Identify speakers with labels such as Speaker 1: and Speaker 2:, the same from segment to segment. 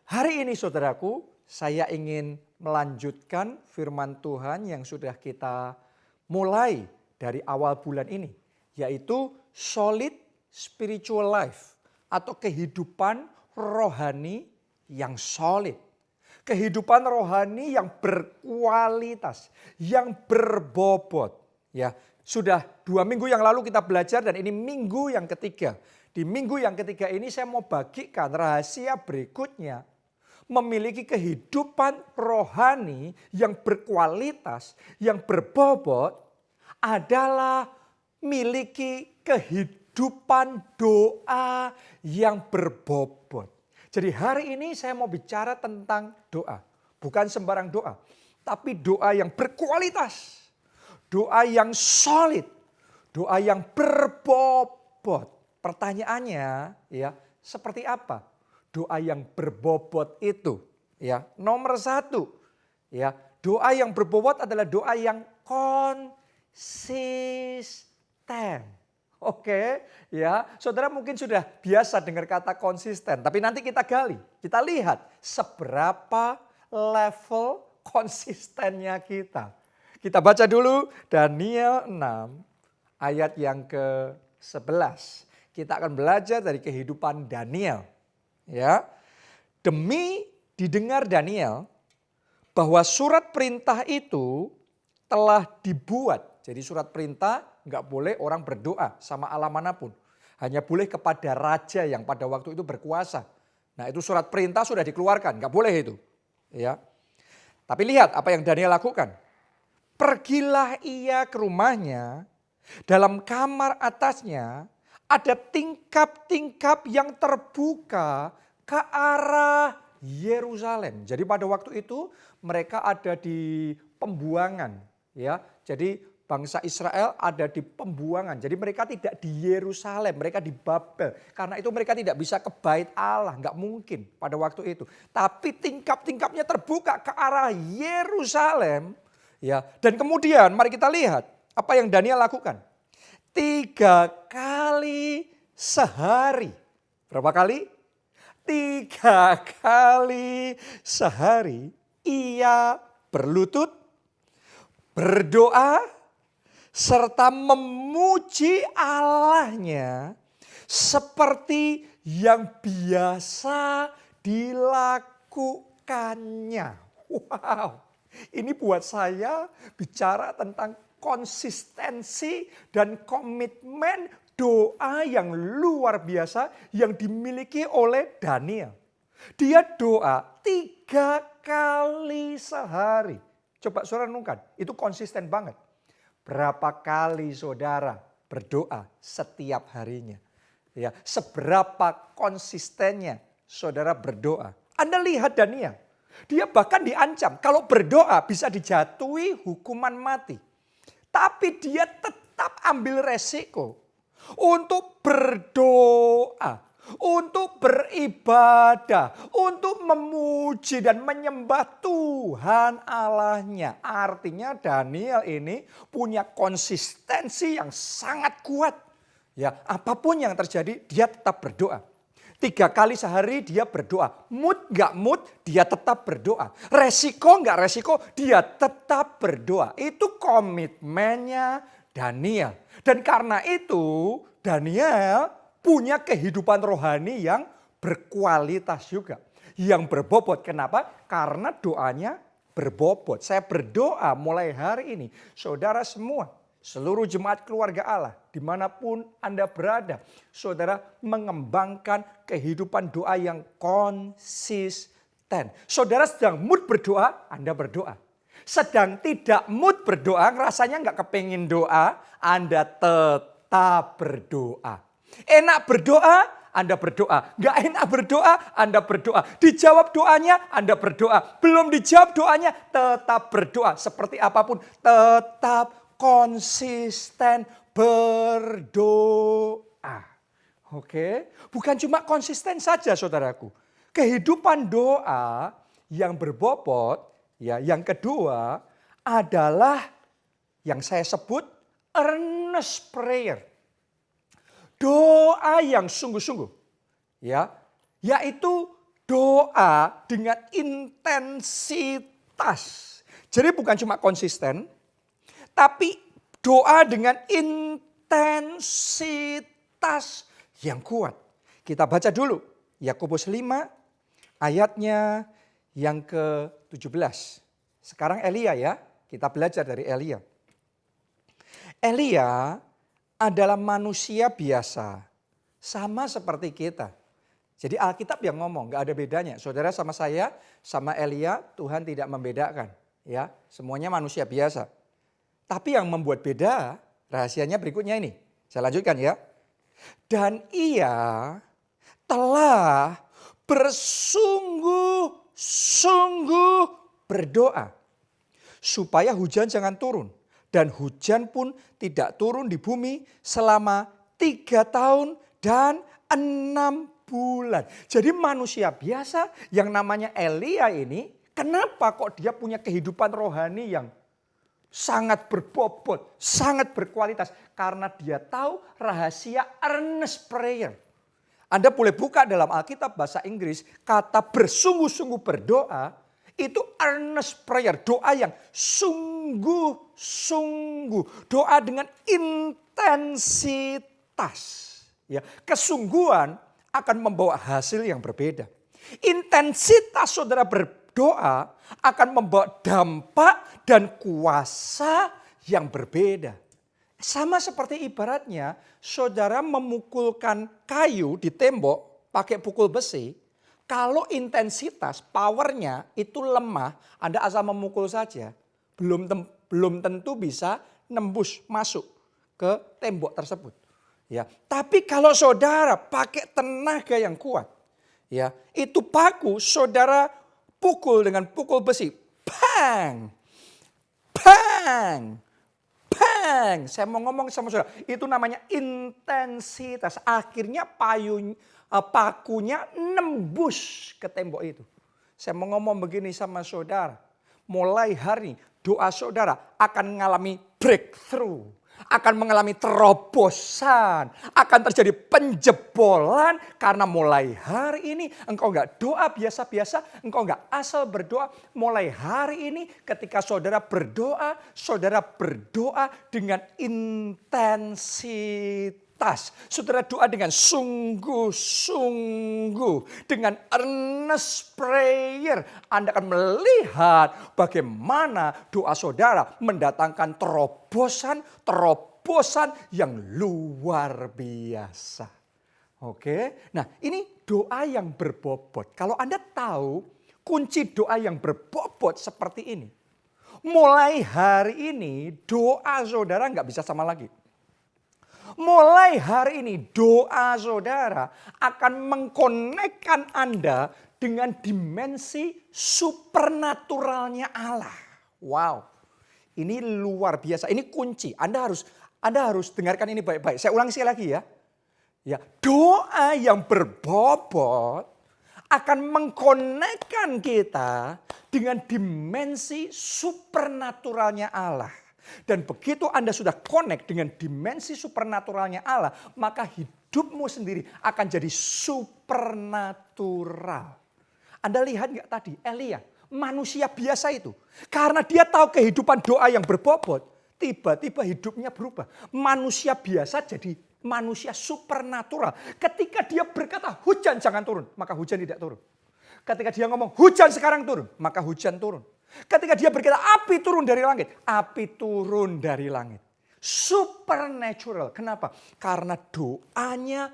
Speaker 1: Hari ini saudaraku, saya ingin melanjutkan firman Tuhan yang sudah kita mulai dari awal bulan ini. Yaitu solid spiritual life atau kehidupan rohani yang solid. Kehidupan rohani yang berkualitas, yang berbobot. Ya, sudah 2 minggu yang lalu kita belajar dan ini minggu yang ketiga. Di minggu yang ketiga ini saya mau bagikan rahasia berikutnya. Memiliki kehidupan rohani yang berkualitas, yang berbobot adalah miliki kehidupan doa yang berbobot. Jadi hari ini saya mau bicara tentang doa. Bukan sembarang doa, tapi doa yang berkualitas. Doa yang solid, doa yang berbobot. Pertanyaannya ya, seperti apa doa yang berbobot itu? Ya, nomor 1, ya, doa yang berbobot adalah doa yang konsisten. Oke, ya, saudara mungkin sudah biasa dengar kata konsisten, tapi nanti kita gali, kita lihat seberapa level konsistennya kita. Kita baca dulu Daniel 6 ayat yang ke-11. Kita akan belajar dari kehidupan Daniel. Ya, demi didengar Daniel bahwa surat perintah itu telah dibuat. Jadi surat perintah nggak boleh orang berdoa sama Allah manapun. Hanya boleh kepada raja yang pada waktu itu berkuasa. Nah itu surat perintah sudah dikeluarkan, nggak boleh itu. Ya. Tapi lihat apa yang Daniel lakukan. Pergilah ia ke rumahnya, dalam kamar atasnya ada tingkap-tingkap yang terbuka ke arah Yerusalem. Jadi pada waktu itu mereka ada di pembuangan. Ya, jadi bangsa Israel ada di pembuangan. Jadi mereka tidak di Yerusalem, mereka di Babel. Karena itu mereka tidak bisa ke bait Allah, nggak mungkin pada waktu itu. Tapi tingkap-tingkapnya terbuka ke arah Yerusalem. Ya, dan kemudian mari kita lihat apa yang Daniel lakukan. 3 kali sehari. Berapa kali? 3 kali sehari ia berlutut, berdoa, serta memuji Allahnya seperti yang biasa dilakukannya. Wow, ini buat saya bicara tentang konsistensi dan komitmen doa yang luar biasa yang dimiliki oleh Daniel. Dia doa 3 kali sehari. Coba saudara renungkan, itu konsisten banget. Berapa kali saudara berdoa setiap harinya? Ya, seberapa konsistennya saudara berdoa? Anda lihat Daniel, dia bahkan diancam kalau berdoa bisa dijatuhi hukuman mati. Tapi dia tetap ambil resiko untuk berdoa, untuk beribadah, untuk memuji dan menyembah Tuhan Allahnya. Artinya Daniel ini punya konsistensi yang sangat kuat. Ya, apapun yang terjadi dia tetap berdoa. 3 kali sehari dia berdoa. Mood gak mood dia tetap berdoa. Resiko gak resiko dia tetap berdoa. Itu komitmennya Daniel. Dan karena itu Daniel punya kehidupan rohani yang berkualitas juga. Yang berbobot. Kenapa? Karena doanya berbobot. Saya berdoa mulai hari ini. Saudara semua, seluruh jemaat keluarga Allah, dimanapun Anda berada, saudara mengembangkan kehidupan doa yang konsisten. Saudara sedang mood berdoa, Anda berdoa. Sedang tidak mood berdoa, rasanya nggak kepingin doa, Anda tetap berdoa. Enak berdoa, Anda berdoa. Nggak enak berdoa, Anda berdoa. Dijawab doanya, Anda berdoa. Belum dijawab doanya, tetap berdoa. Seperti apapun, tetap konsisten berdoa. Oke, bukan cuma konsisten saja saudaraku. Kehidupan doa yang berbobot, ya, yang kedua adalah yang saya sebut earnest prayer. Doa yang sungguh-sungguh, ya, yaitu doa dengan intensitas. Jadi bukan cuma konsisten, tapi doa dengan intensitas yang kuat. Kita baca dulu Yakobus 5 ayatnya yang ke-17. Sekarang Elia ya, kita belajar dari Elia. Elia adalah manusia biasa, sama seperti kita. Jadi Alkitab yang ngomong, gak ada bedanya. Saudara sama saya, sama Elia, Tuhan tidak membedakan. Ya, semuanya manusia biasa. Tapi yang membuat beda, rahasianya berikutnya ini. Saya lanjutkan ya. Dan ia telah bersungguh-sungguh berdoa supaya hujan jangan turun. Dan hujan pun tidak turun di bumi selama 3 tahun dan 6 bulan. Jadi manusia biasa yang namanya Elia ini, kenapa kok dia punya kehidupan rohani yang sangat berbobot, sangat berkualitas? Karena dia tahu rahasia earnest prayer. Anda boleh buka dalam Alkitab bahasa Inggris, kata bersungguh-sungguh berdoa, itu earnest prayer, doa yang sungguh-sungguh, doa dengan intensitas. Ya, kesungguhan akan membawa hasil yang berbeda. Intensitas saudara berdoa akan membawa dampak dan kuasa yang berbeda. Sama seperti ibaratnya saudara memukulkan kayu di tembok pakai pukul besi. Kalau intensitas, powernya itu lemah, Anda asal memukul saja, belum tentu bisa nembus masuk ke tembok tersebut. Ya, tapi kalau saudara pakai tenaga yang kuat, ya, itu paku saudara pukul dengan pukul besi, bang, bang, bang. Saya mau ngomong sama saudara, itu namanya intensitas. Akhirnya pakunya nembus ke tembok itu. Saya mau ngomong begini sama saudara. Mulai hari doa saudara akan mengalami breakthrough. Akan mengalami terobosan. Akan terjadi penjebolan. Karena mulai hari ini engkau enggak doa biasa-biasa. Engkau enggak asal berdoa. Mulai hari ini ketika saudara berdoa dengan intensitas. Saudara doa dengan sungguh-sungguh, dengan earnest prayer. Anda akan melihat bagaimana doa saudara mendatangkan terobosan yang luar biasa. Oke, nah ini doa yang berbobot. Kalau Anda tahu kunci doa yang berbobot seperti ini. Mulai hari ini doa saudara nggak bisa sama lagi. Mulai hari ini doa saudara akan mengkonekkan Anda dengan dimensi supernaturalnya Allah. Wow, ini luar biasa, ini kunci. Anda harus dengarkan ini baik-baik. Saya ulangi sekali lagi ya. Ya, doa yang berbobot akan mengkonekkan kita dengan dimensi supernaturalnya Allah. Dan begitu Anda sudah connect dengan dimensi supernaturalnya Allah, maka hidupmu sendiri akan jadi supernatural. Anda lihat nggak tadi Elia, manusia biasa itu. Karena dia tahu kehidupan doa yang berbobot, tiba-tiba hidupnya berubah. Manusia biasa jadi manusia supernatural. Ketika dia berkata hujan jangan turun, maka hujan tidak turun. Ketika dia ngomong hujan sekarang turun, maka hujan turun. Ketika dia berkata api turun dari langit, api turun dari langit. Supernatural. Kenapa? Karena doanya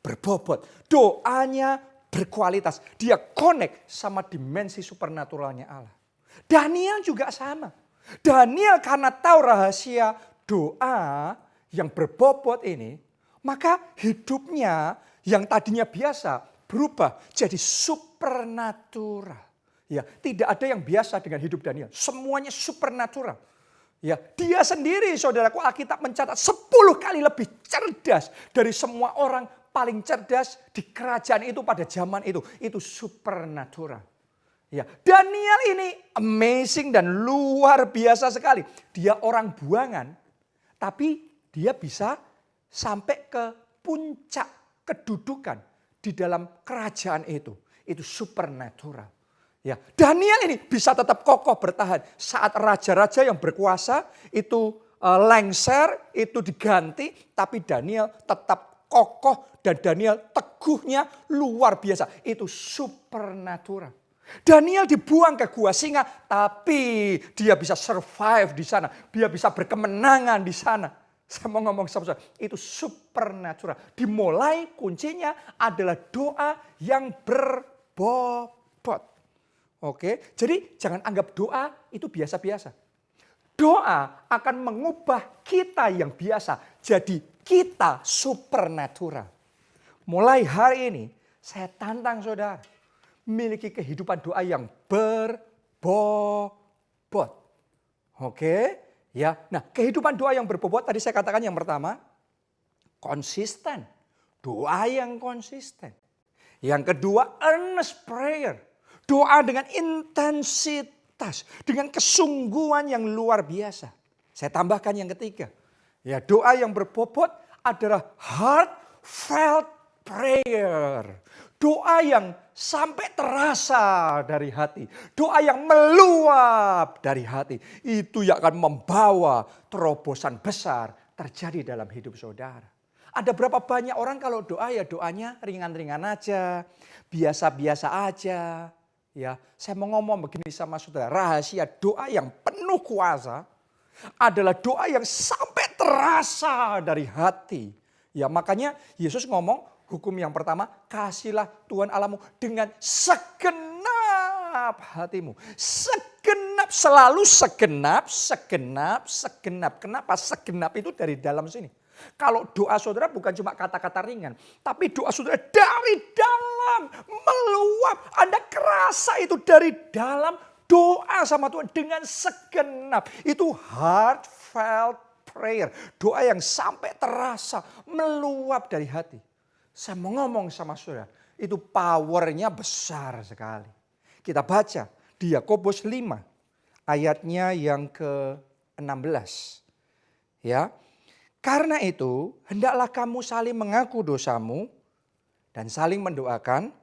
Speaker 1: berbobot. Doanya berkualitas. Dia connect sama dimensi supernaturalnya Allah. Daniel juga sama. Daniel karena tahu rahasia doa yang berbobot ini, maka hidupnya yang tadinya biasa berubah jadi supernatural. Ya, tidak ada yang biasa dengan hidup Daniel. Semuanya supernatural. Ya, dia sendiri saudaraku Alkitab mencatat 10 kali lebih cerdas dari semua orang paling cerdas di kerajaan itu pada zaman itu. Itu supernatural. Ya, Daniel ini amazing dan luar biasa sekali. Dia orang buangan, tapi dia bisa sampai ke puncak kedudukan di dalam kerajaan itu. itu supernatural. Ya, Daniel ini bisa tetap kokoh bertahan saat raja-raja yang berkuasa itu lengser, itu diganti, tapi Daniel tetap kokoh dan Daniel teguhnya luar biasa. Itu supernatural. Daniel dibuang ke gua singa, tapi dia bisa survive di sana. Dia bisa berkemenangan di sana. Saya mau ngomong sama saudara, itu supernatural. Dimulai kuncinya adalah doa yang berbobot. Oke, jadi jangan anggap doa itu biasa-biasa. Doa akan mengubah kita yang biasa jadi kita supernatural. Mulai hari ini saya tantang saudara miliki kehidupan doa yang berbobot. Oke, ya. Nah, kehidupan doa yang berbobot tadi saya katakan yang pertama konsisten. Doa yang konsisten. Yang kedua earnest prayer. Doa dengan intensitas, dengan kesungguhan yang luar biasa. Saya tambahkan yang ketiga. Ya, doa yang berbobot adalah heartfelt prayer. Doa yang sampai terasa dari hati. Doa yang meluap dari hati. Itu yang akan membawa terobosan besar terjadi dalam hidup saudara. Ada berapa banyak orang kalau doa ya doanya ringan-ringan aja. Biasa-biasa aja. Ya, saya mau ngomong begini sama saudara, rahasia doa yang penuh kuasa adalah doa yang sampai terasa dari hati. Ya, makanya Yesus ngomong hukum yang pertama, kasihlah Tuhan Allahmu dengan segenap hatimu. Segenap, selalu segenap. Kenapa segenap itu dari dalam sini? Kalau doa saudara bukan cuma kata-kata ringan, tapi doa saudara dari dalam meluap. Anda kerasa itu dari dalam doa sama Tuhan dengan segenap. Itu heartfelt prayer. Doa yang sampai terasa meluap dari hati. Saya mau ngomong sama saudara, itu powernya besar sekali. Kita baca di Yakobus 5 ayatnya yang ke-16. Ya. Karena itu, hendaklah kamu saling mengaku dosamu dan saling mendoakan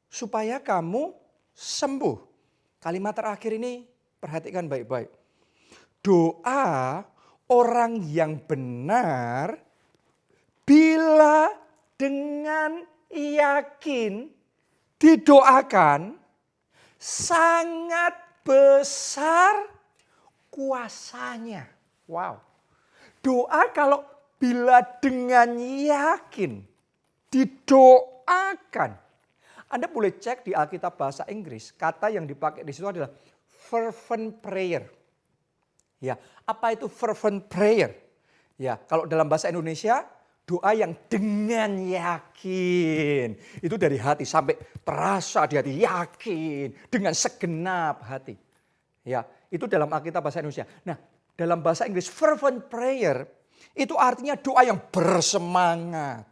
Speaker 1: supaya kamu sembuh. Kalimat terakhir ini perhatikan baik-baik. Doa orang yang benar bila dengan yakin didoakan sangat besar kuasanya. Wow. Doa kalau bila dengan yakin didoakan. Anda boleh cek di Alkitab bahasa Inggris, kata yang dipakai di situ adalah fervent prayer. Ya, apa itu fervent prayer? Ya, kalau dalam bahasa Indonesia doa yang dengan yakin. Itu dari hati sampai terasa di hati, yakin dengan segenap hati. Ya, itu dalam Alkitab bahasa Indonesia. Nah, dalam bahasa Inggris, fervent prayer itu artinya doa yang bersemangat.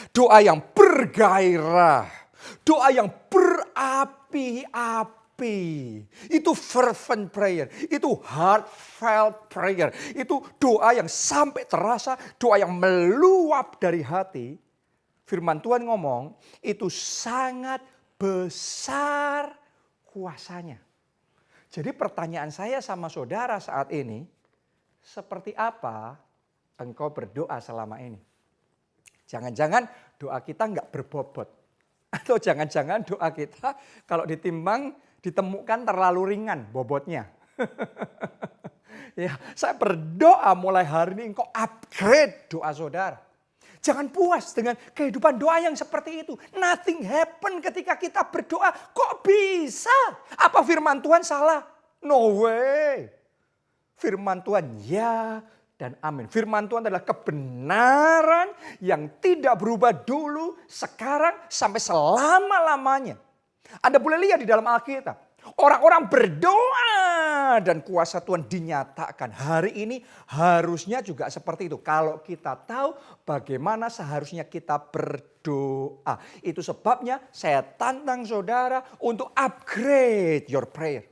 Speaker 1: Doa yang bergairah. Doa yang berapi-api. Itu fervent prayer. Itu heartfelt prayer. Itu doa yang sampai terasa, doa yang meluap dari hati. Firman Tuhan ngomong, itu sangat besar kuasanya. Jadi pertanyaan saya sama saudara saat ini, seperti apa engkau berdoa selama ini? Jangan-jangan doa kita enggak berbobot. Atau jangan-jangan doa kita kalau ditimbang ditemukan terlalu ringan bobotnya. Ya, saya berdoa mulai hari ini engkau upgrade doa saudara. Jangan puas dengan kehidupan doa yang seperti itu. Nothing happen ketika kita berdoa. Kok bisa? Apa firman Tuhan salah? No way. Firman Tuhan ya dan amin. Firman Tuhan adalah kebenaran yang tidak berubah dulu, sekarang, sampai selama-lamanya. Anda boleh lihat di dalam Alkitab. Orang-orang berdoa dan kuasa Tuhan dinyatakan. Hari ini harusnya juga seperti itu. Kalau kita tahu bagaimana seharusnya kita berdoa. Itu sebabnya saya tantang saudara untuk upgrade your prayer.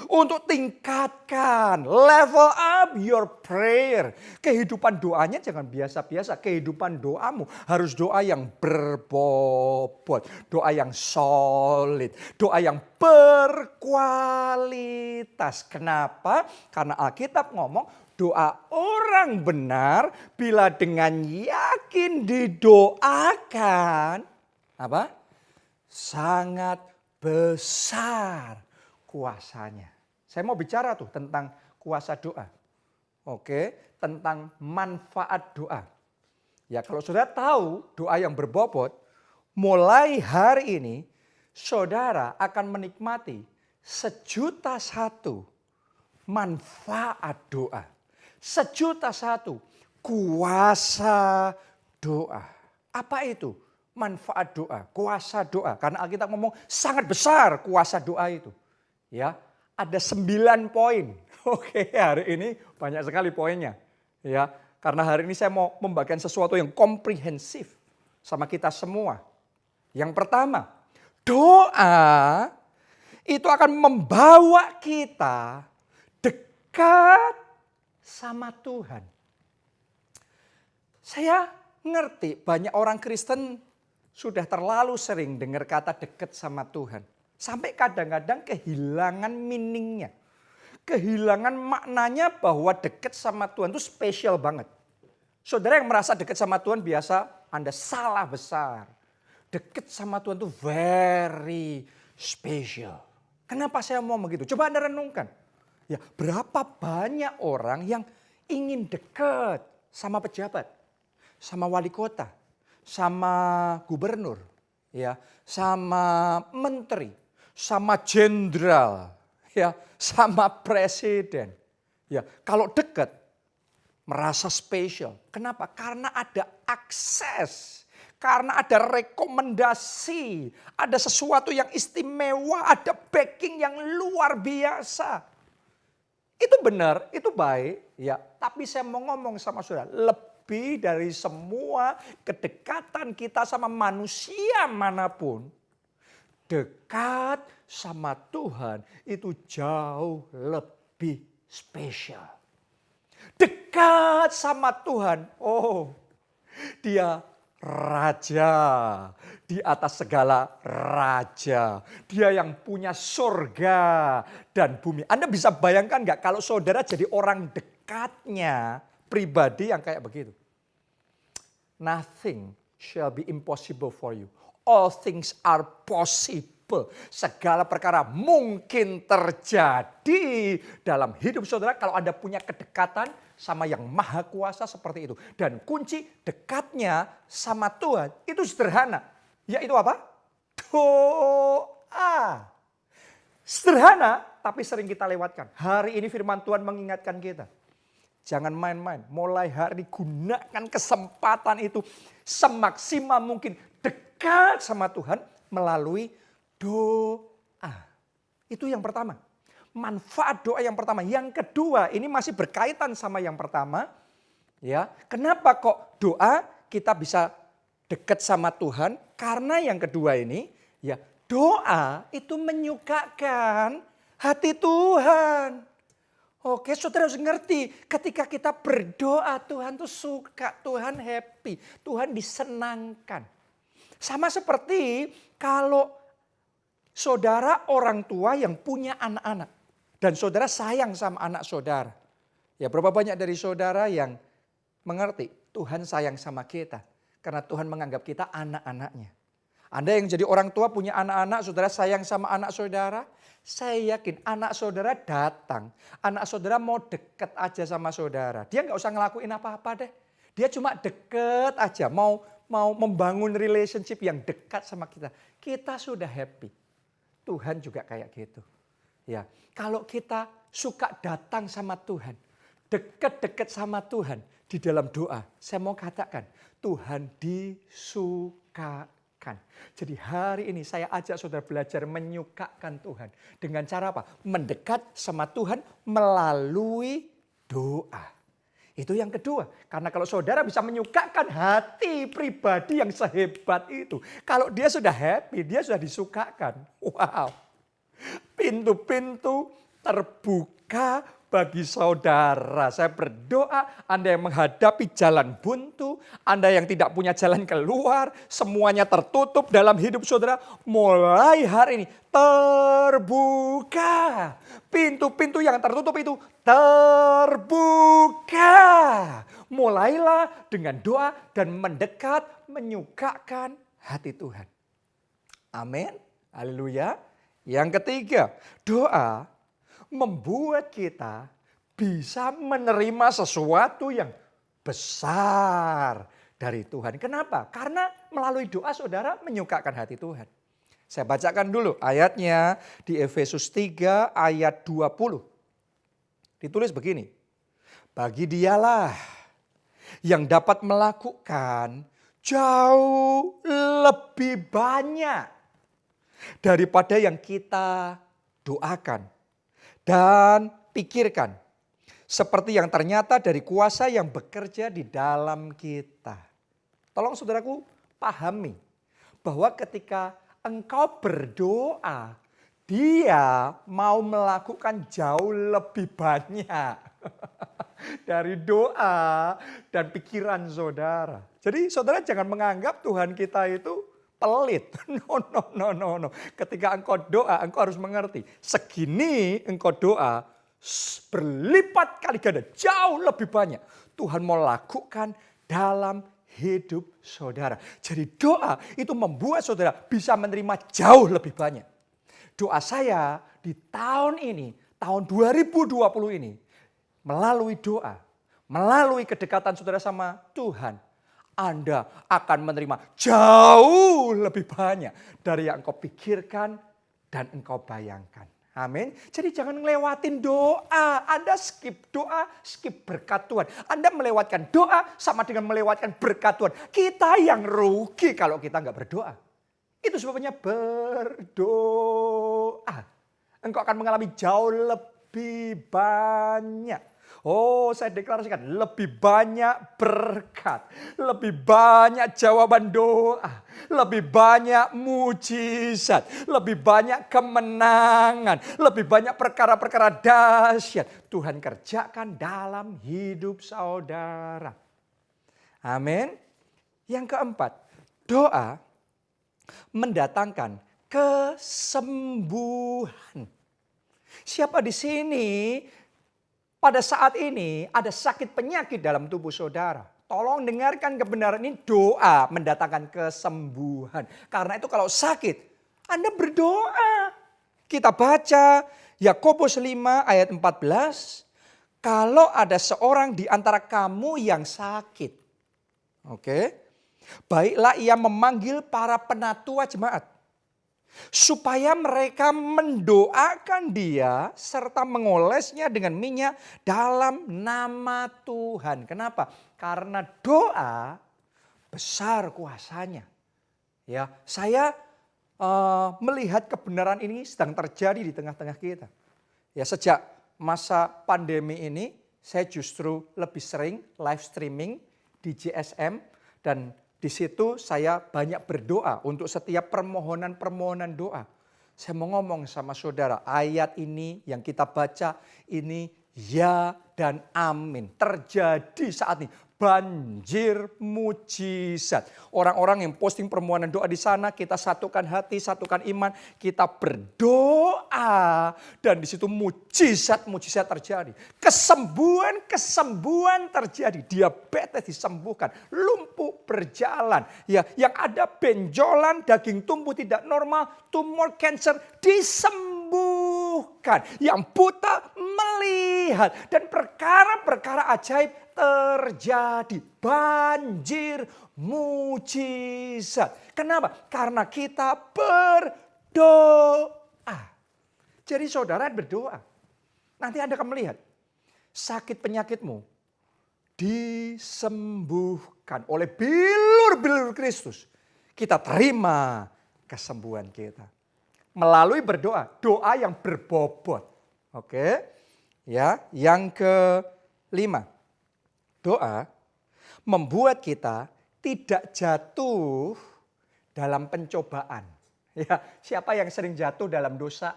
Speaker 1: Untuk tingkatkan, level up your prayer. Kehidupan doanya jangan biasa-biasa. Kehidupan doamu harus doa yang berbobot. Doa yang solid. Doa yang berkualitas. Kenapa? Karena Alkitab ngomong doa orang benar bila dengan yakin didoakan. Apa? Sangat besar kuasanya. Saya mau bicara tuh tentang kuasa doa. Oke, tentang manfaat doa. Ya kalau saudara tahu doa yang berbobot, mulai hari ini saudara akan menikmati 1.000.001 manfaat doa. 1.000.001 kuasa doa. Apa itu? Manfaat doa, kuasa doa. Karena Alkitab ngomong sangat besar kuasa doa itu. Ya, ada 9 poin. Oke, hari ini banyak sekali poinnya. Ya, karena hari ini saya mau membagikan sesuatu yang komprehensif sama kita semua. Yang pertama, doa itu akan membawa kita dekat sama Tuhan. Saya ngerti banyak orang Kristen sudah terlalu sering dengar kata dekat sama Tuhan. Sampai kadang-kadang kehilangan meaningnya. Kehilangan maknanya bahwa dekat sama Tuhan itu spesial banget. Saudara yang merasa dekat sama Tuhan biasa Anda salah besar. Dekat sama Tuhan itu very special. Kenapa saya mau begitu? Coba Anda renungkan. Ya, berapa banyak orang yang ingin dekat sama pejabat, sama wali kota, sama gubernur, ya, sama menteri, sama jenderal, ya, sama presiden. Ya, kalau dekat merasa spesial. Kenapa? Karena ada akses, karena ada rekomendasi, ada sesuatu yang istimewa, ada backing yang luar biasa. Itu benar, itu baik, ya. Tapi saya mau ngomong sama saudara, lebih dari semua kedekatan kita sama manusia manapun, dekat sama Tuhan itu jauh lebih spesial. Dekat sama Tuhan, oh, Dia raja di atas segala raja. Dia yang punya surga dan bumi. Anda bisa bayangkan nggak kalau saudara jadi orang dekatnya, pribadi yang kayak begitu. Nothing shall be impossible for you. All things are possible. Segala perkara mungkin terjadi dalam hidup saudara kalau Anda punya kedekatan sama yang maha kuasa seperti itu. Dan kunci dekatnya sama Tuhan itu sederhana. Yaitu apa? Doa. Sederhana tapi sering kita lewatkan. Hari ini firman Tuhan mengingatkan kita. Jangan main-main. Mulai hari ini gunakan kesempatan itu semaksimal mungkin dekat sama Tuhan melalui doa. Itu yang pertama. Manfaat doa yang pertama. Yang kedua, ini masih berkaitan sama yang pertama. Ya, kenapa kok doa kita bisa dekat sama Tuhan? Karena yang kedua ini, ya, doa itu menyukakan hati Tuhan. Oke, saudara harus ngerti, ketika kita berdoa Tuhan tuh suka, Tuhan happy, Tuhan disenangkan. Sama seperti kalau saudara orang tua yang punya anak-anak. Dan saudara sayang sama anak saudara. Ya, berapa banyak dari saudara yang mengerti Tuhan sayang sama kita. Karena Tuhan menganggap kita anak-anaknya. Anda yang jadi orang tua punya anak-anak, saudara sayang sama anak saudara. Saya yakin anak saudara datang, anak saudara mau deket aja sama saudara. Dia nggak usah ngelakuin apa-apa deh. Dia cuma deket aja, mau membangun relationship yang dekat sama kita. Kita sudah happy. Tuhan juga kayak gitu. Ya, kalau kita suka datang sama Tuhan, deket-deket sama Tuhan di dalam doa, saya mau katakan Tuhan disukakan. Jadi hari ini saya ajak saudara belajar menyukakan Tuhan. Dengan cara apa? Mendekat sama Tuhan melalui doa. Itu yang kedua. Karena kalau saudara bisa menyukakan hati pribadi yang sehebat itu. Kalau dia sudah happy, dia sudah disukakan. Wow. Pintu-pintu terbuka bagi saudara. Saya berdoa Anda yang menghadapi jalan buntu, Anda yang tidak punya jalan keluar, semuanya tertutup dalam hidup saudara, mulai hari ini terbuka. Pintu-pintu yang tertutup itu terbuka. Mulailah dengan doa dan mendekat, menyukakan hati Tuhan. Amin. Haleluya. Yang ketiga, doa membuat kita bisa menerima sesuatu yang besar dari Tuhan. Kenapa? Karena melalui doa saudara menyukakan hati Tuhan. Saya bacakan dulu ayatnya di Efesus 3 ayat 20. Ditulis begini. Bagi dialah yang dapat melakukan jauh lebih banyak daripada yang kita doakan dan pikirkan. Seperti yang ternyata dari kuasa yang bekerja di dalam kita. Tolong saudaraku pahami bahwa ketika engkau berdoa, Dia mau melakukan jauh lebih banyak dari doa dan pikiran saudara. Jadi saudara jangan menganggap Tuhan kita itu pelit. No. Ketika engkau doa, engkau harus mengerti. Segini engkau doa, berlipat kali ganda, jauh lebih banyak. Tuhan mau lakukan dalam hidup saudara. Jadi doa itu membuat saudara bisa menerima jauh lebih banyak. Doa saya di tahun ini, tahun 2020 ini, melalui doa, melalui kedekatan saudara sama Tuhan, Anda akan menerima jauh lebih banyak dari yang engkau pikirkan dan engkau bayangkan. Amin. Jadi jangan ngelewatin doa. Anda skip doa, skip berkat Tuhan. Anda melewatkan doa sama dengan melewatkan berkat Tuhan. Kita yang rugi kalau kita nggak berdoa. Itu sebabnya berdoa. Engkau akan mengalami jauh lebih banyak. Oh, saya deklarasikan lebih banyak berkat, lebih banyak jawaban doa, lebih banyak mujizat, lebih banyak kemenangan, lebih banyak perkara-perkara dahsyat Tuhan kerjakan dalam hidup saudara. Amin. Yang keempat, doa mendatangkan kesembuhan. Siapa di sini pada saat ini ada sakit penyakit dalam tubuh saudara? Tolong dengarkan kebenaran ini, doa mendatangkan kesembuhan. Karena itu kalau sakit, Anda berdoa. Kita baca Yakobus 5 ayat 14. Kalau ada seorang di antara kamu yang sakit. Baiklah ia memanggil para penatua jemaat. Supaya mereka mendoakan dia serta mengolesnya dengan minyak dalam nama Tuhan. Kenapa? Karena doa besar kuasanya. Ya, saya melihat kebenaran ini sedang terjadi di tengah-tengah kita. Ya, sejak masa pandemi ini saya justru lebih sering live streaming di GSM dan di situ saya banyak berdoa untuk setiap permohonan-permohonan doa. Saya mau ngomong sama saudara, ayat ini yang kita baca ini ya dan amin. Terjadi saat ini. Banjir mujizat. Orang-orang yang posting permohonan doa di sana, kita satukan hati, satukan iman, kita berdoa dan di situ mujizat-mujizat terjadi. Kesembuhan terjadi. Diabetes disembuhkan, lumpuh berjalan, ya, yang ada benjolan, daging tumbuh tidak normal, tumor cancer disembuhkan, yang buta melihat dan perkara-perkara ajaib terjadi. Banjir mujizat. Kenapa? Karena kita berdoa. Jadi saudara berdoa. Nanti Anda akan melihat sakit penyakitmu disembuhkan oleh bilur-bilur Kristus. Kita terima kesembuhan kita. Melalui berdoa. Doa yang berbobot. Ya, yang kelima. Doa membuat kita tidak jatuh dalam pencobaan. Ya, siapa yang sering jatuh dalam dosa?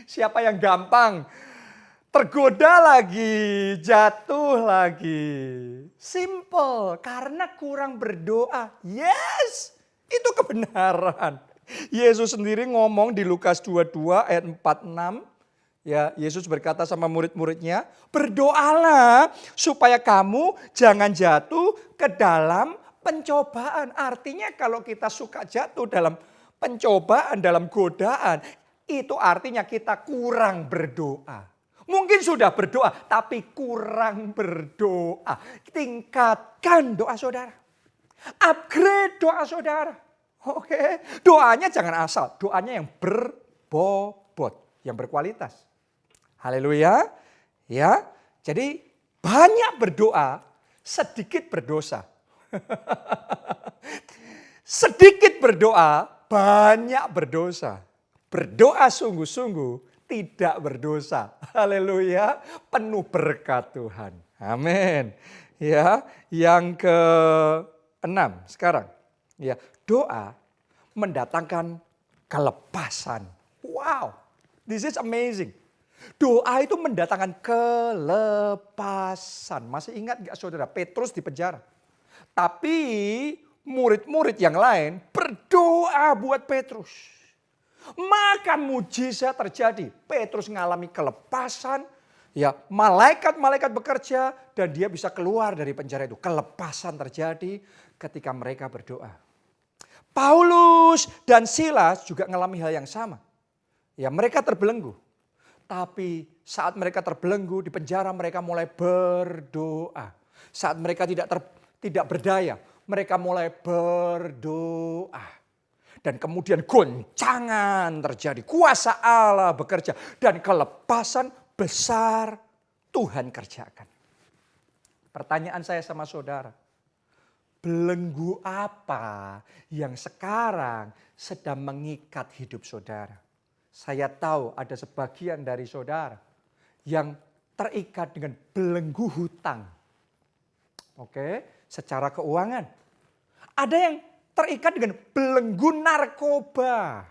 Speaker 1: Siapa yang gampang tergoda lagi, jatuh lagi? Simple, karena kurang berdoa. Yes, itu kebenaran. Yesus sendiri ngomong di Lukas 22 ayat 46. Ya, Yesus berkata sama murid-muridnya, berdoalah supaya kamu jangan jatuh ke dalam pencobaan. Artinya kalau kita suka jatuh dalam pencobaan, dalam godaan, itu artinya kita kurang berdoa. Mungkin sudah berdoa, tapi kurang berdoa. Tingkatkan doa saudara. Upgrade doa saudara. Oke, doanya jangan asal, doanya yang berbobot, yang berkualitas. Haleluya. Ya. Jadi banyak berdoa, sedikit berdosa. Sedikit berdoa, banyak berdosa. Berdoa sungguh-sungguh tidak berdosa. Haleluya. Penuh berkat Tuhan. Amin. Ya, yang keenam sekarang. Ya, doa mendatangkan kelepasan. Wow. This is amazing. Doa itu mendatangkan kelepasan. Masih ingat gak saudara? Petrus di penjara. Tapi murid-murid yang lain berdoa buat Petrus. Maka mujizat terjadi. Petrus mengalami kelepasan. Ya, malaikat-malaikat bekerja dan dia bisa keluar dari penjara itu. Kelepasan terjadi ketika mereka berdoa. Paulus dan Silas juga mengalami hal yang sama. Ya, mereka terbelenggu. Tapi saat mereka terbelenggu di penjara mereka mulai berdoa. Saat mereka tidak berdaya, mereka mulai berdoa. Dan kemudian goncangan terjadi, kuasa Allah bekerja dan kelepasan besar Tuhan kerjakan. Pertanyaan saya sama saudara, belenggu apa yang sekarang sedang mengikat hidup saudara? Saya tahu ada sebagian dari saudara yang terikat dengan belenggu hutang. Oke, secara keuangan. Ada yang terikat dengan belenggu narkoba.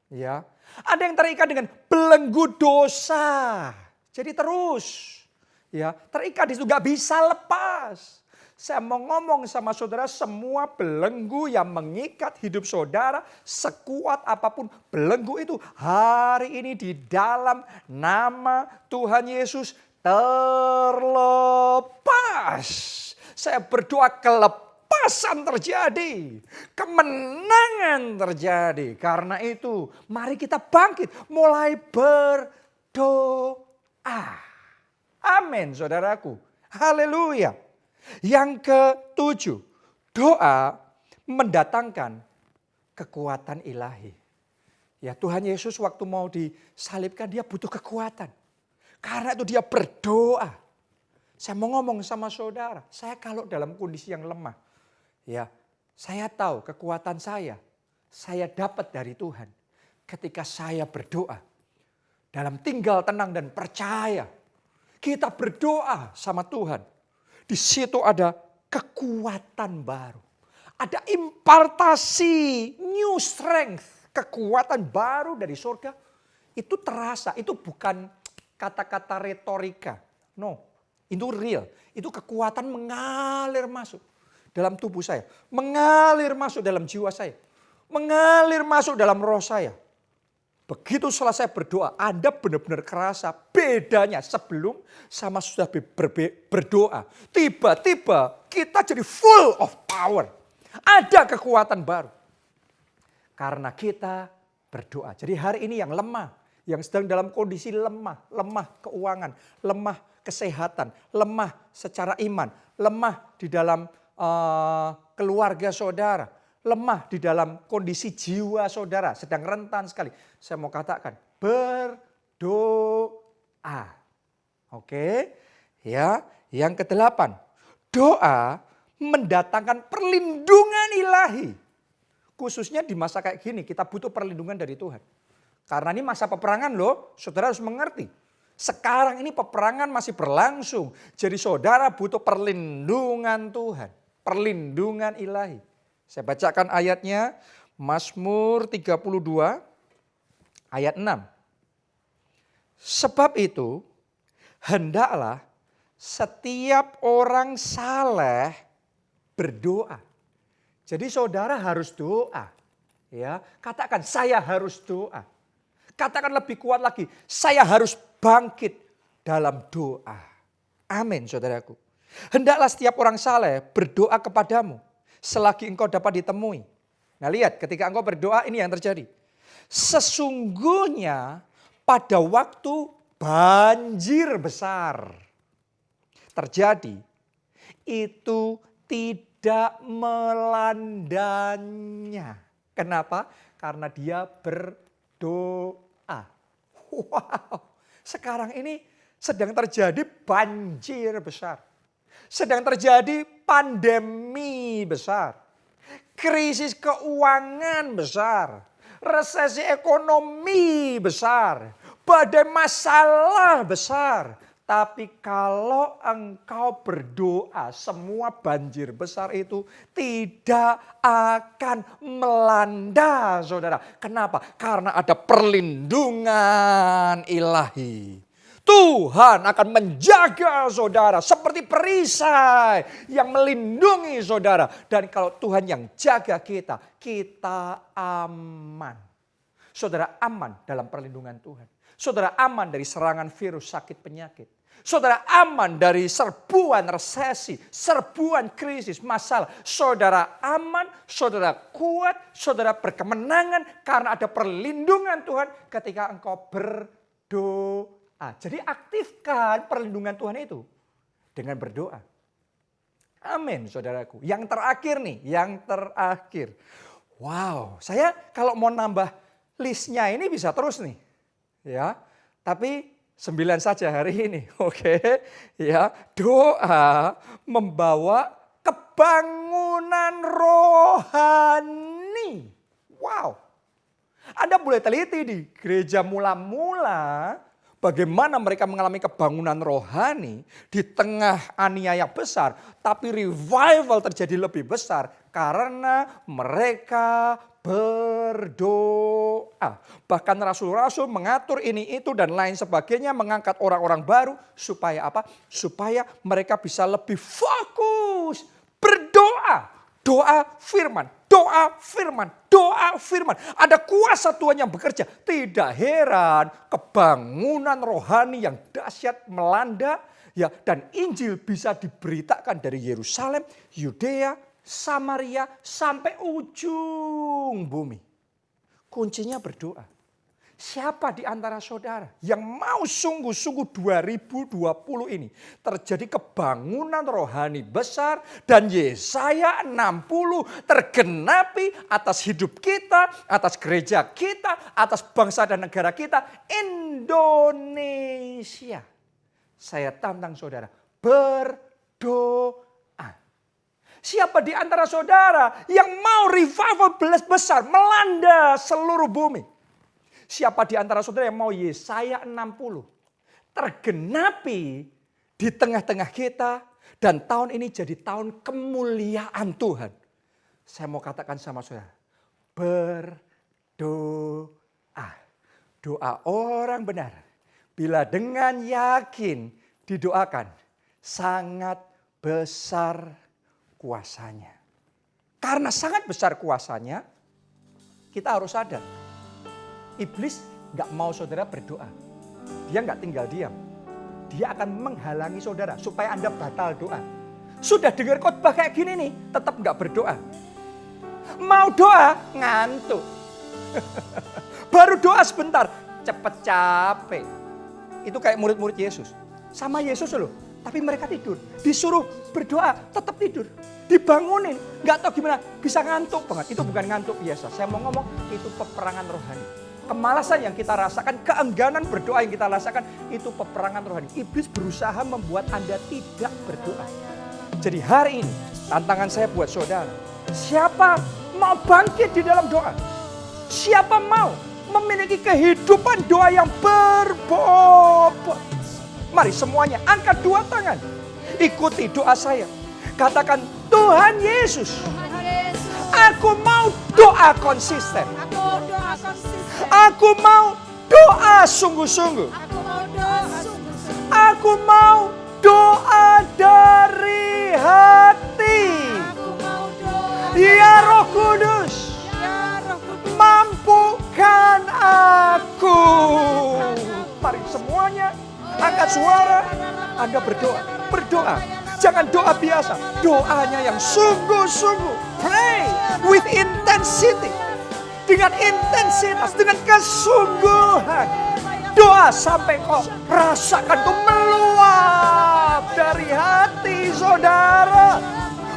Speaker 1: Ya. Ada yang terikat dengan belenggu dosa. Jadi terus ya, terikat itu gak bisa lepas. Saya mau ngomong sama saudara, semua belenggu yang mengikat hidup saudara, sekuat apapun belenggu itu, hari ini di dalam nama Tuhan Yesus terlepas. Saya berdoa kelepasan terjadi, kemenangan terjadi. Karena itu mari kita bangkit, mulai berdoa. Amin saudaraku, haleluya. Yang ketujuh, doa mendatangkan kekuatan ilahi. Ya, Tuhan Yesus waktu mau disalibkan dia butuh kekuatan. Karena itu dia berdoa. Saya mau ngomong sama saudara, saya kalau dalam kondisi yang lemah, ya, saya tahu kekuatan saya dapat dari Tuhan. Ketika saya berdoa, dalam tinggal tenang dan percaya, kita berdoa sama Tuhan. Di situ ada kekuatan baru. Ada impartasi, new strength, kekuatan baru dari surga. Itu terasa, itu bukan kata-kata retorika. No, itu real. Itu kekuatan mengalir masuk dalam tubuh saya. Mengalir masuk dalam jiwa saya. Mengalir masuk dalam roh saya. Begitu selesai berdoa, Anda benar-benar kerasa bedanya sebelum sama sudah berdoa. Tiba-tiba kita jadi full of power. Ada kekuatan baru. Karena kita berdoa. Jadi hari ini yang lemah, yang sedang dalam kondisi lemah, lemah keuangan, lemah kesehatan, lemah secara iman, lemah di dalam keluarga saudara, lemah di dalam kondisi jiwa saudara, sedang rentan sekali. Saya mau katakan, berdoa. Oke, ya. Yang kedelapan, doa mendatangkan perlindungan ilahi. Khususnya di masa kayak gini, kita butuh perlindungan dari Tuhan. Karena ini masa peperangan loh, saudara harus mengerti. Sekarang ini peperangan masih berlangsung. Jadi saudara butuh perlindungan Tuhan, perlindungan ilahi. Saya bacakan ayatnya, Mazmur 32 ayat 6. Sebab itu hendaklah setiap orang saleh berdoa. Jadi saudara harus doa. Ya, katakan saya harus doa. Katakan lebih kuat lagi, saya harus bangkit dalam doa. Amin, saudaraku. Hendaklah setiap orang saleh berdoa kepadamu selagi engkau dapat ditemui. Nah lihat, ketika engkau berdoa ini yang terjadi. Sesungguhnya pada waktu banjir besar terjadi, itu tidak melandanya. Kenapa? Karena dia berdoa. Wow, sekarang ini sedang terjadi banjir besar. Sedang terjadi pandemi besar. Krisis keuangan besar, resesi ekonomi besar, badai masalah besar. Tapi kalau engkau berdoa, semua banjir besar itu tidak akan melanda saudara. Kenapa? Karena ada perlindungan ilahi. Tuhan akan menjaga saudara seperti perisai yang melindungi saudara. Dan kalau Tuhan yang jaga kita, kita aman. Saudara aman dalam perlindungan Tuhan. Saudara aman dari serangan virus, sakit, penyakit. Saudara aman dari serbuan resesi, serbuan krisis, masalah. Saudara aman, saudara kuat, saudara berkemenangan karena ada perlindungan Tuhan ketika engkau berdoa. Jadi aktifkan perlindungan Tuhan itu dengan berdoa. Amin saudaraku. Yang terakhir nih, yang terakhir. Wow, saya kalau mau nambah listnya ini bisa terus nih. Ya, tapi 9 saja hari ini. Oke. Ya, doa membawa kebangunan rohani. Wow. Anda boleh teliti di gereja mula-mula bagaimana mereka mengalami kebangunan rohani di tengah aniaya besar. Tapi revival terjadi lebih besar karena mereka berdoa. Bahkan rasul-rasul mengatur ini itu dan lain sebagainya. Mengangkat orang-orang baru supaya apa? Supaya mereka bisa lebih fokus berdoa. Doa firman, doa firman, doa firman. Ada kuasa Tuhan yang bekerja. Tidak heran kebangunan rohani yang dahsyat melanda. Ya, dan Injil bisa diberitakan dari Yerusalem, Yudea, Samaria sampai ujung bumi. Kuncinya berdoa. Siapa di antara saudara yang mau sungguh-sungguh 2020 ini terjadi kebangunan rohani besar dan Yesaya 60 tergenapi atas hidup kita, atas gereja kita, atas bangsa dan negara kita, Indonesia. Saya tantang saudara, berdoa. Siapa di antara saudara yang mau revival besar melanda seluruh bumi? Siapa di antara saudara yang mau Yesaya 60 tergenapi di tengah-tengah kita dan tahun ini jadi tahun kemuliaan Tuhan. Saya mau katakan sama saudara, berdoa. Doa orang benar bila dengan yakin didoakan sangat besar kuasanya. Karena sangat besar kuasanya, kita harus sadar. Iblis gak mau saudara berdoa. Dia gak tinggal diam. Dia akan menghalangi saudara supaya Anda batal doa. Sudah dengar khotbah kayak gini nih, tetap gak berdoa. Mau doa, ngantuk. Baru doa sebentar, cepet capek. Itu kayak murid-murid Yesus. Sama Yesus loh, tapi mereka tidur. Disuruh berdoa, tetap tidur. Dibangunin, gak tahu gimana, bisa ngantuk banget. Itu bukan ngantuk biasa, saya mau ngomong itu peperangan rohani. Kemalasan yang kita rasakan, keengganan berdoa yang kita rasakan, itu peperangan rohani. Iblis berusaha membuat Anda tidak berdoa. Jadi hari ini, tantangan saya buat saudara. Siapa mau bangkit di dalam doa? Siapa mau memiliki kehidupan doa yang berbobot? Mari semuanya angkat 2 tangan. Ikuti doa saya. Katakan, Tuhan Yesus, aku mau doa doa konsisten.
Speaker 2: Aku mau doa konsisten.
Speaker 1: Aku mau doa sungguh-sungguh.
Speaker 2: Aku mau doa sungguh-sungguh.
Speaker 1: Aku mau doa dari hati.
Speaker 2: Aku mau doa.
Speaker 1: Ya Roh Kudus,
Speaker 2: Ya Roh Kudus.
Speaker 1: mampukan aku. Mari semuanya angkat suara. Anda berdoa. Berdoa. Jangan doa biasa. Doanya yang sungguh-sungguh. Pray with intensity. Dengan intensitas, dengan kesungguhan. Doa sampai kau rasakan itu meluap dari hati saudara.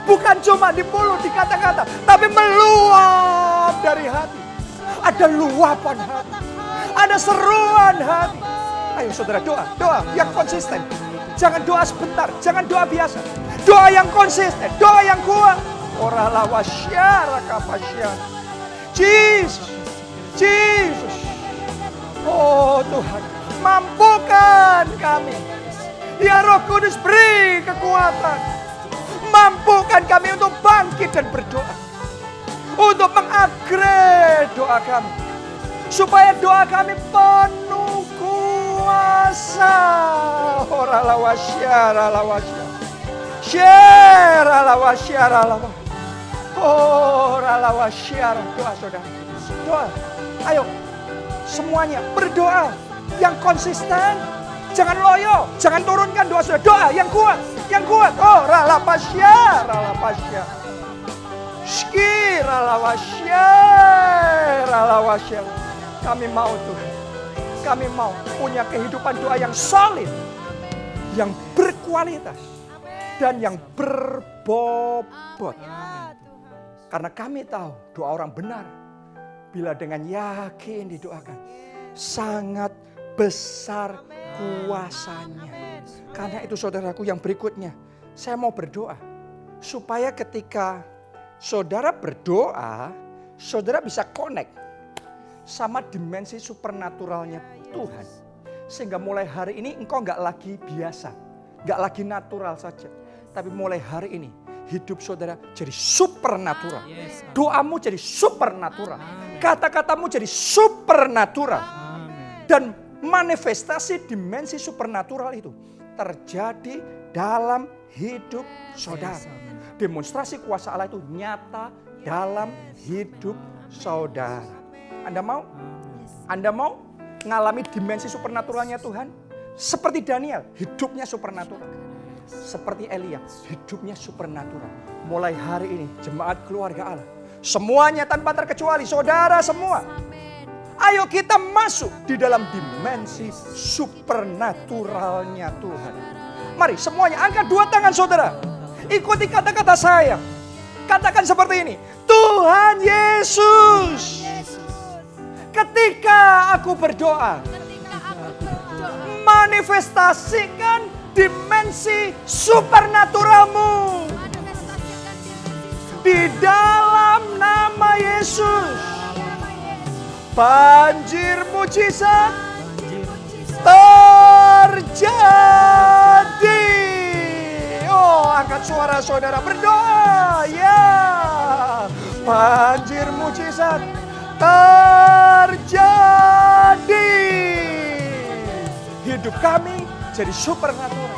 Speaker 1: Bukan cuma di mulut, di kata-kata, tapi meluap dari hati. Ada luapan hati. Ada seruan hati. Ayo saudara doa yang konsisten. Jangan doa sebentar, jangan doa biasa. Doa yang konsisten, doa yang kuat. Ora lawasyara kapasya. Jesus, Jesus. Oh Tuhan, mampukan kami. Ya Roh Kudus beri kekuatan. Mampukan kami untuk bangkit dan berdoa. Untuk mengupgrade doa kami. Supaya doa kami penuh kuasa. Ora lawasyara lawasya. Syara lawasyara lawasya. Ora lawasyara. Doa saudara. Doa. Ayo. Semuanya berdoa yang konsisten. Jangan loyo, jangan turunkan doa saudara. Doa yang kuat, yang kuat. Oh, ralapasya, ralapasya. Shki, ralawasya, ralawasya. Kami mau Tuhan. Kami mau punya kehidupan doa yang solid, yang berkualitas, dan yang berbobot. Karena kami tahu doa orang benar bila dengan yakin didoakan sangat besar kuasanya. Karena itu saudaraku yang berikutnya, saya mau berdoa supaya ketika saudara berdoa, saudara bisa connect sama dimensi supernaturalnya Tuhan. Sehingga mulai hari ini engkau gak lagi biasa, gak lagi natural saja. Tapi mulai hari ini hidup saudara jadi supernatural. Doamu jadi supernatural. Kata-katamu jadi supernatural. Dan manifestasi dimensi supernatural itu terjadi dalam hidup saudara. Demonstrasi kuasa Allah itu nyata dalam hidup saudara. Anda mau? Anda mau ngalami dimensi supernaturalnya Tuhan? Seperti Daniel, hidupnya supernatural. Seperti Elia, hidupnya supernatural. Mulai hari ini, jemaat keluarga Allah, semuanya tanpa terkecuali, saudara semua. Ayo kita masuk di dalam dimensi supernaturalnya Tuhan. Mari semuanya angkat dua tangan saudara. Ikuti kata-kata saya. Katakan seperti ini. Tuhan Yesus, ketika aku berdoa, manifestasikan dimensi supernaturalmu di dalam nama Yesus. Banjir mujizat terjadi. Oh, angkat suara saudara berdoa. Ya, banjir mujizat terjadi. Hidup kami jadi supernatural.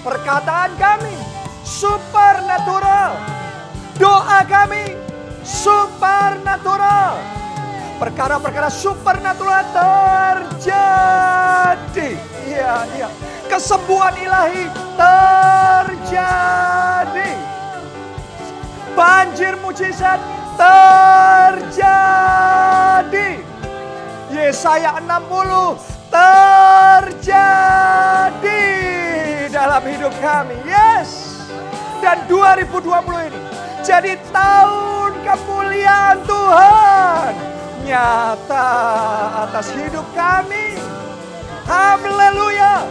Speaker 1: Perkataan kami supernatural. Doa kami supernatural. Perkara-perkara supernatural terjadi. Iya, iya. Kesembuhan ilahi terjadi. Banjir mujizat terjadi. Yesaya 60 terjadi dalam hidup kami. Yes. Dan 2020 ini jadi tahun kemuliaan Tuhan nyata atas hidup kami. Haleluya.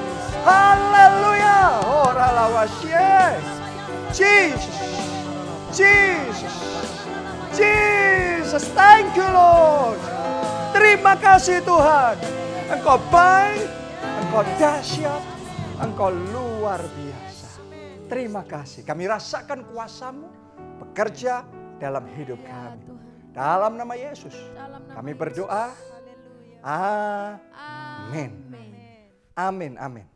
Speaker 1: Haleluya. Ora lawasye. Jesus. Jesus. Jesus. Thank you Lord. Terima kasih Tuhan. Engkau baik, Engkau dahsyat, Engkau luar biasa. Terima kasih. Kami rasakan kuasa-Mu bekerja dalam hidup kami. Dalam nama Yesus
Speaker 2: Dalam nama
Speaker 1: kami
Speaker 2: Yesus.
Speaker 1: berdoa.
Speaker 2: Haleluya.
Speaker 1: Amin.
Speaker 2: Amin.
Speaker 1: Amin. Amin.